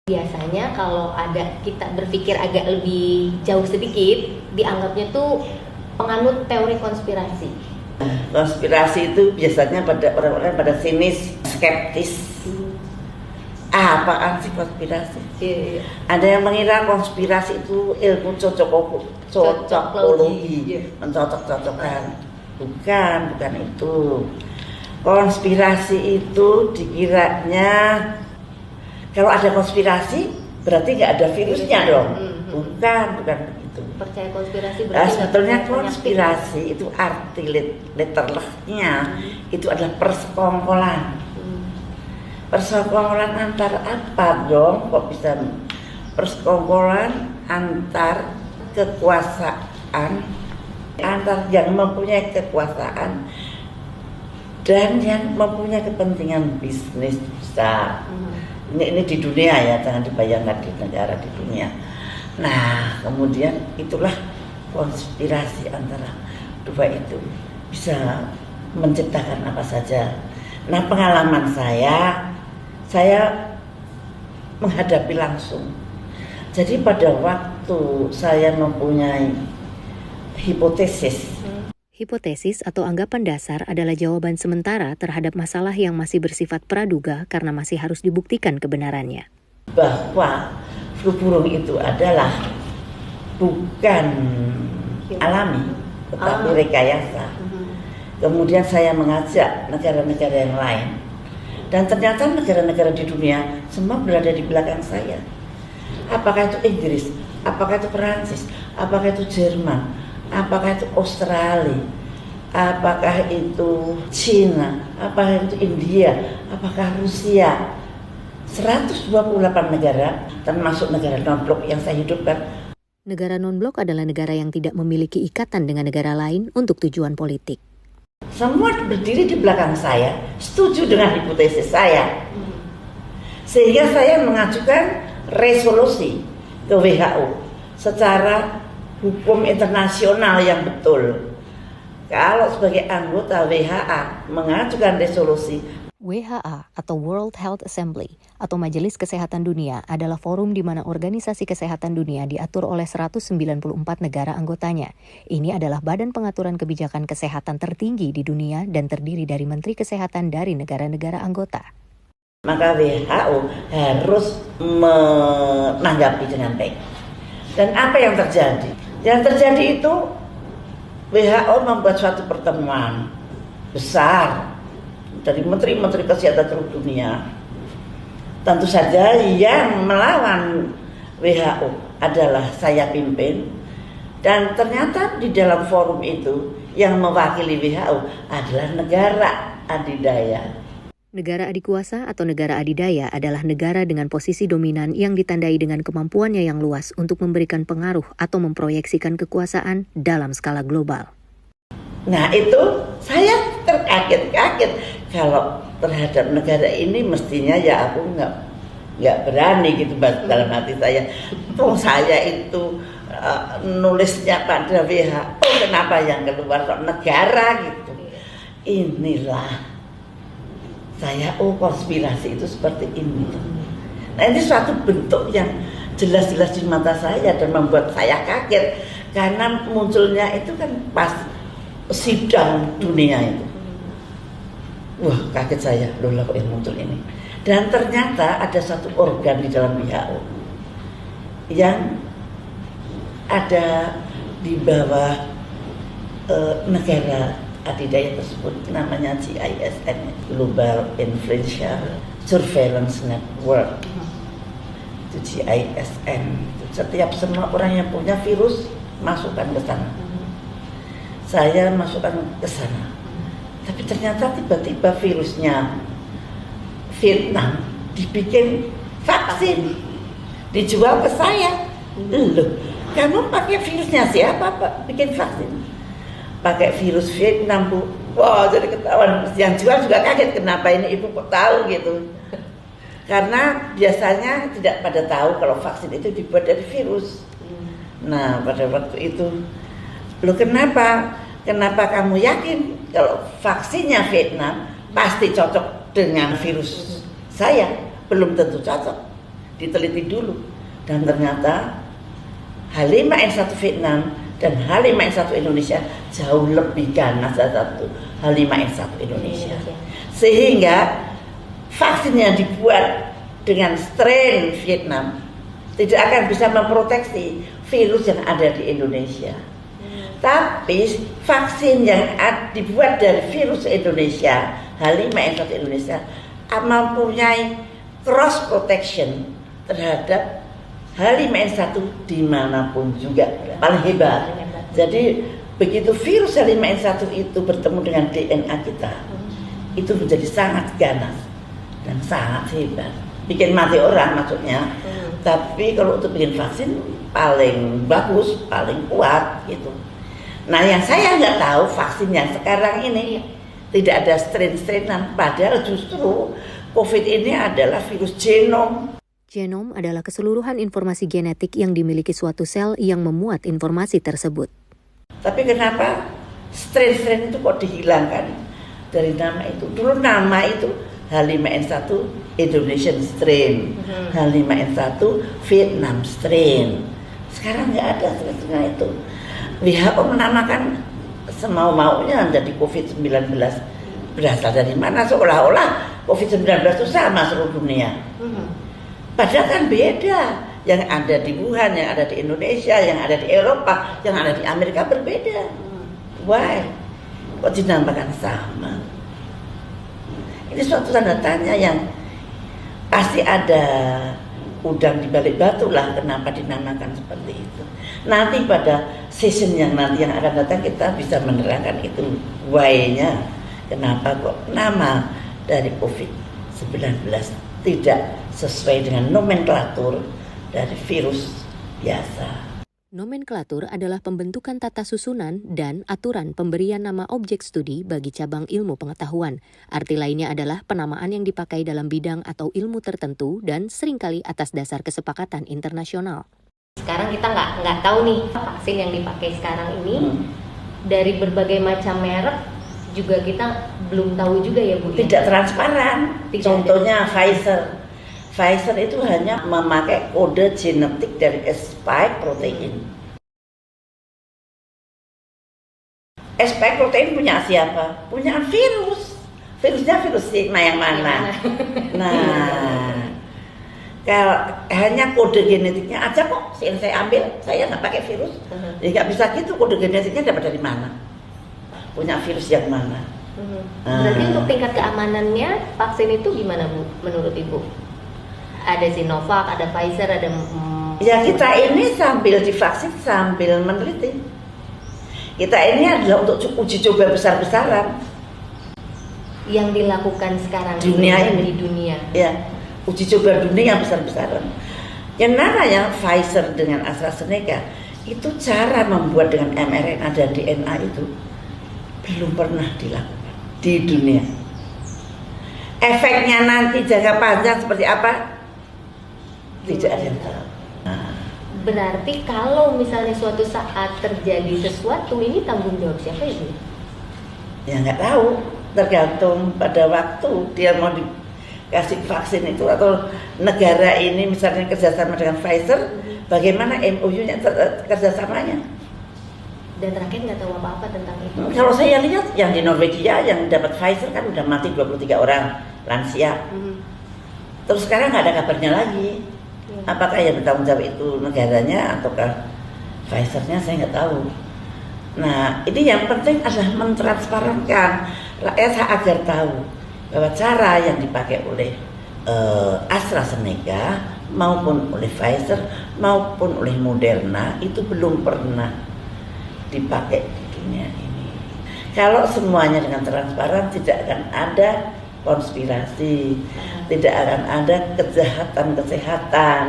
Biasanya kalau ada kita berpikir agak lebih jauh sedikit, dianggapnya tuh penganut teori konspirasi. Konspirasi itu biasanya pada orang-orang pada sinis, skeptis. Apaan sih konspirasi? Iya. Ada yang mengira konspirasi itu ilmu cocokologi, mencocok-cocokkan. Bukan itu. Konspirasi itu dikiranya kalau ada konspirasi berarti nggak ada virusnya dong. Bukan begitu. Percaya konspirasi berarti sebetulnya konspirasi itu arti letterlehnya itu adalah persekongkolan. Persekongkolan antar apa dong? Kok bisa persekongkolan antar kekuasaan, antar yang mempunyai kekuasaan dan yang mempunyai kepentingan bisnis besar. Ini di dunia ya, jangan dibayangkan di negara, di dunia. Nah, kemudian itulah konspirasi antara dua itu bisa menciptakan apa saja. Nah, pengalaman saya menghadapi langsung. Jadi pada waktu saya mempunyai hipotesis. Hipotesis atau anggapan dasar adalah jawaban sementara terhadap masalah yang masih bersifat praduga karena masih harus dibuktikan kebenarannya. Bahwa flu burung itu adalah bukan alami, tetapi rekayasa. Kemudian saya mengajak negara-negara yang lain. Dan ternyata negara-negara di dunia semua berada di belakang saya. Apakah itu Inggris, apakah itu Perancis, apakah itu Jerman, apakah itu Australia, apakah itu Cina, apakah itu India, apakah Rusia. 128 negara, termasuk negara non-blok yang saya hidupkan. Negara non-blok adalah negara yang tidak memiliki ikatan dengan negara lain untuk tujuan politik. Semua berdiri di belakang saya, setuju dengan hipotesis saya. Sehingga saya mengajukan resolusi ke WHO secara hukum internasional yang betul. Kalau sebagai anggota WHA mengajukan resolusi, WHA atau World Health Assembly atau Majelis Kesehatan Dunia adalah forum di mana Organisasi Kesehatan Dunia diatur oleh 194 negara anggotanya. Ini adalah badan pengaturan kebijakan kesehatan tertinggi di dunia dan terdiri dari menteri kesehatan dari negara-negara anggota. Maka WHO harus menanggapi dengan baik. Dan apa yang terjadi? Yang terjadi itu WHO membuat suatu pertemuan besar dari menteri-menteri kesehatan seluruh dunia. Tentu saja yang melawan WHO adalah saya pimpin. Dan ternyata di dalam forum itu yang mewakili WHO adalah negara adidaya. Negara adikuasa atau negara adidaya adalah negara dengan posisi dominan yang ditandai dengan kemampuannya yang luas untuk memberikan pengaruh atau memproyeksikan kekuasaan dalam skala global. Nah itu saya terkaget-kaget kalau terhadap negara ini mestinya ya aku nggak berani gitu dalam hati saya. Saya itu nulisnya pada WHO, kenapa yang keluar negara gitu. Inilah saya konspirasi itu seperti ini. Nah ini suatu bentuk yang jelas-jelas di mata saya dan membuat saya kaget karena munculnya itu kan pas sidang dunia itu. Wah kaget saya, loh kok yang muncul ini. Dan ternyata ada satu organ di dalam WHO yang ada di bawah negara adidaya tersebut, namanya GISN, Global Influencer Surveillance Network. Itu GISN. Setiap semua orang yang punya virus masukkan ke sana. Saya masukkan ke sana. Tapi ternyata tiba-tiba virusnya Vietnam dibikin vaksin, dijual ke saya. Loh, kamu pakai virusnya siapa Pak? Bikin vaksin. Pakai virus Vietnam Bu. Wah jadi ketahuan. Yang jual juga kaget kenapa ini ibu kok tahu gitu. Karena biasanya tidak pada tahu kalau vaksin itu dibuat dari virus. Nah pada waktu itu, loh kenapa kamu yakin kalau vaksinnya Vietnam pasti cocok dengan virus saya? Belum tentu cocok. diteliti dulu. Dan ternyata H5N1 Vietnam dan H5N1 Indonesia jauh lebih ganas satu H5N1 Indonesia. Sehingga vaksin yang dibuat dengan strain Vietnam tidak akan bisa memproteksi virus yang ada di Indonesia. Tapi vaksin yang dibuat dari virus Indonesia, H5N1 Indonesia, mempunyai cross protection terhadap H5N1 dimanapun juga, paling hebat. Jadi begitu virus H5N1 itu bertemu dengan DNA kita, itu menjadi sangat ganas dan sangat hebat, bikin mati orang maksudnya. Tapi kalau untuk bikin vaksin paling bagus, paling kuat gitu. Nah yang saya nggak tahu vaksin yang sekarang ini tidak ada strain-strainan, padahal justru COVID ini adalah virus genom. Genom adalah keseluruhan informasi genetik yang dimiliki suatu sel yang memuat informasi tersebut. Tapi kenapa strain-strain itu kok dihilangkan dari nama itu? Dulu nama itu H5N1 Indonesian strain, H5N1 Vietnam strain. Sekarang nggak ada strain itu. WHO menamakan semau-maunya jadi COVID-19. Berasal dari mana? Seolah-olah COVID-19 itu sama seluruh dunia. Padahal kan beda. Yang ada di Wuhan, yang ada di Indonesia, yang ada di Eropa, yang ada di Amerika berbeda. Why? Kok dinamakan sama? Ini suatu tanda tanya yang pasti ada udang di balik batu lah kenapa dinamakan seperti itu. Nanti pada season yang nanti yang akan datang kita bisa menerangkan itu why-nya. Kenapa kok nama dari COVID-19 tidak sesuai dengan nomenklatur dari virus biasa. Nomenklatur adalah pembentukan tata susunan dan aturan pemberian nama objek studi bagi cabang ilmu pengetahuan. Arti lainnya adalah penamaan yang dipakai dalam bidang atau ilmu tertentu dan seringkali atas dasar kesepakatan internasional. Sekarang kita nggak tahu nih vaksin yang dipakai sekarang ini dari berbagai macam merek juga kita belum tahu juga ya Bu. Tidak transparan. Contohnya Pfizer. Pfizer itu hanya memakai kode genetik dari spike protein. Spike protein punya siapa? Punya virus. Virusnya virus sigma yang mana? Nah, kalau hanya kode genetiknya aja kok yang saya ambil, saya nggak pakai virus. Ya nggak bisa gitu, kode genetiknya dapat dari mana? Punya virus yang mana? Berarti untuk tingkat keamanannya vaksin itu gimana Bu menurut Ibu? Ada Sinovac, ada Pfizer, ada ya kita ini sambil divaksin sambil meneliti. Kita ini adalah untuk uji coba besar-besaran yang dilakukan sekarang dunia di dunia. Ya, uji coba dunia yang besar-besaran. Yang namanya Pfizer dengan AstraZeneca itu cara membuat dengan mRNA dan DNA itu belum pernah dilakukan di dunia. Efeknya nanti jangka panjang seperti apa? Tidak ada yang tahu. Berarti kalau misalnya suatu saat terjadi sesuatu, ini tanggung jawab siapa Ibu? Ya nggak tahu, tergantung pada waktu dia mau dikasih vaksin itu atau negara ini misalnya kerjasama dengan Pfizer, bagaimana MOU-nya kerjasamanya? Dan rakyat nggak tahu apa-apa tentang itu. Kalau saya lihat yang di Norwegia yang dapat Pfizer kan udah mati 23 orang lansia. Terus sekarang nggak ada kabarnya lagi. Apakah yang bertanggung jawab itu negaranya ataukah Pfizer-nya, saya nggak tahu. Nah ini yang penting adalah mentransparankan rakyat agar tahu bahwa cara yang dipakai oleh AstraZeneca maupun oleh Pfizer maupun oleh Moderna itu belum pernah dipakai di dunia ini. Kalau semuanya dengan transparan tidak akan ada konspirasi, tidak akan ada kejahatan kesehatan.